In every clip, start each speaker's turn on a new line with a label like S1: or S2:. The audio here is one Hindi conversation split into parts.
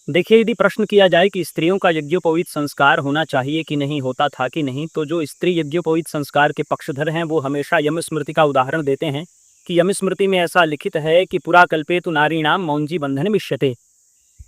S1: देखिए, यदि प्रश्न किया जाए कि स्त्रियों का यज्ञोपवीत संस्कार होना चाहिए कि नहीं, होता था कि नहीं, तो जो स्त्री यज्ञोपवीत संस्कार के पक्षधर हैं, वो हमेशा यम स्मृति का उदाहरण देते हैं कि यम स्मृति में ऐसा लिखित है कि पुरा कल्पेतु नारीणाम मौंजी बंधन मिष्यते।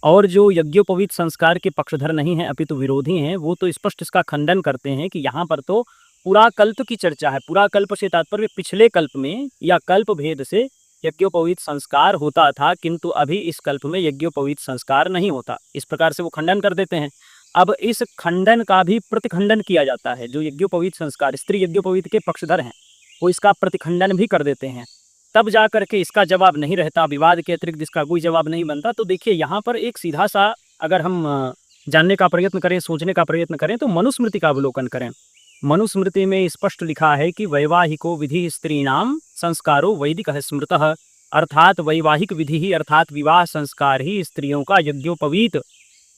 S1: और जो यज्ञोपवीत संस्कार के पक्षधर नहीं हैं, अपितु विरोधी हैं, वो तो स्पष्ट इसका खंडन करते हैं कि यहाँ पर तो पुराकल्प की चर्चा है। पुराकल्प से तात्पर्य पिछले कल्प में या कल्प भेद से यज्ञोपवीत संस्कार होता था, किंतु अभी इस कल्प में यज्ञोपवीत संस्कार नहीं होता। इस प्रकार से वो खंडन कर देते हैं। अब इस खंडन का भी प्रतिखंडन किया जाता है। जो यज्ञोपवीत संस्कार स्त्री यज्ञोपवीत के पक्षधर हैं, वो इसका प्रतिखंडन भी कर देते हैं। तब जा करके इसका जवाब नहीं रहता, विवाद के अतिरिक्त इसका कोई जवाब नहीं बनता। तो देखिए, यहाँ पर एक सीधा सा अगर हम जानने का प्रयत्न करें, सोचने का प्रयत्न करें, तो मनुस्मृति का अवलोकन करें। मनुस्मृति में स्पष्ट लिखा है कि वैवाहिको विधि स्त्रीणाम संस्कारो वैदिक स्मृतः, अर्थात वैवाहिक विधि ही अर्थात विवाह संस्कार ही स्त्रियों का यज्ञोपवीत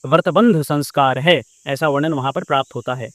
S1: व्रतबंध संस्कार है। ऐसा वर्णन वहां पर प्राप्त होता है।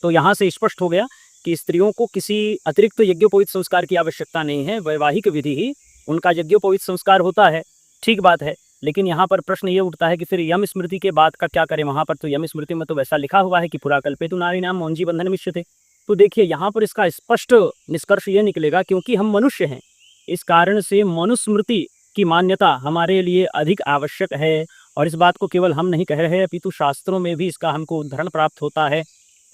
S1: तो यहाँ से स्पष्ट हो गया कि स्त्रियों को किसी अतिरिक्त यज्ञोपवीत संस्कार की आवश्यकता नहीं है, वैवाहिक विधि ही उनका यज्ञोपवीत संस्कार होता है। ठीक बात है, लेकिन यहाँ पर प्रश्न ये उठता है कि फिर यम स्मृति के बाद का क्या करें। वहां पर तो यम स्मृति में तो वैसा लिखा हुआ है कि पुरा कल्पेतु नारीणाम मौंजी बंधन मिष्यते। तो देखिए, यहाँ पर इसका स्पष्ट निष्कर्ष ये निकलेगा, क्योंकि हम मनुष्य हैं, इस कारण से मनुस्मृति की मान्यता हमारे लिए अधिक आवश्यक है। और इस बात को केवल हम नहीं कह रहे, अपितु शास्त्रों में भी इसका हमको उद्धरण प्राप्त होता है।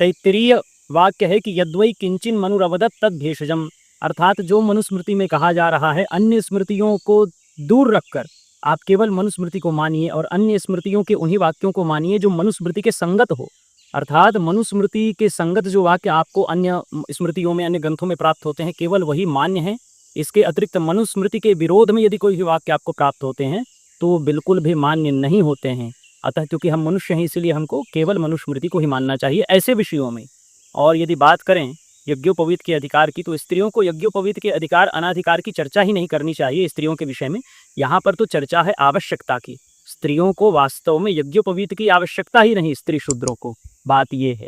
S1: तैत्तिरीय वाक्य है कि यद्वै किंचिन मनुरवदत् तद भेषजम, अर्थात जो मनुस्मृति में कहा जा रहा है, अन्य स्मृतियों को दूर रखकर आप केवल मनुस्मृति को मानिए और अन्य स्मृतियों के उन्हीं वाक्यों को मानिए जो मनुस्मृति के संगत हो। अर्थात मनुस्मृति के संगत जो वाक्य आपको अन्य स्मृतियों में, अन्य ग्रंथों में प्राप्त होते हैं, केवल वही मान्य है। इसके अतिरिक्त मनुस्मृति के विरोध में यदि कोई भी वाक्य आपको प्राप्त होते हैं तो वो बिल्कुल भी मान्य नहीं होते हैं। अतः क्योंकि हम मनुष्य हैं, इसलिए हमको केवल मनुस्मृति को ही मानना चाहिए ऐसे विषयों में। और यदि बात करें यज्ञोपवीत के अधिकार की, तो स्त्रियों को यज्ञोपवीत के अधिकार अनाधिकार की चर्चा ही नहीं करनी चाहिए स्त्रियों के विषय में। यहाँ पर तो चर्चा है आवश्यकता की। स्त्रियों को वास्तव में यज्ञोपवीत की आवश्यकता ही नहीं, स्त्री शूद्रों को। बात ये है।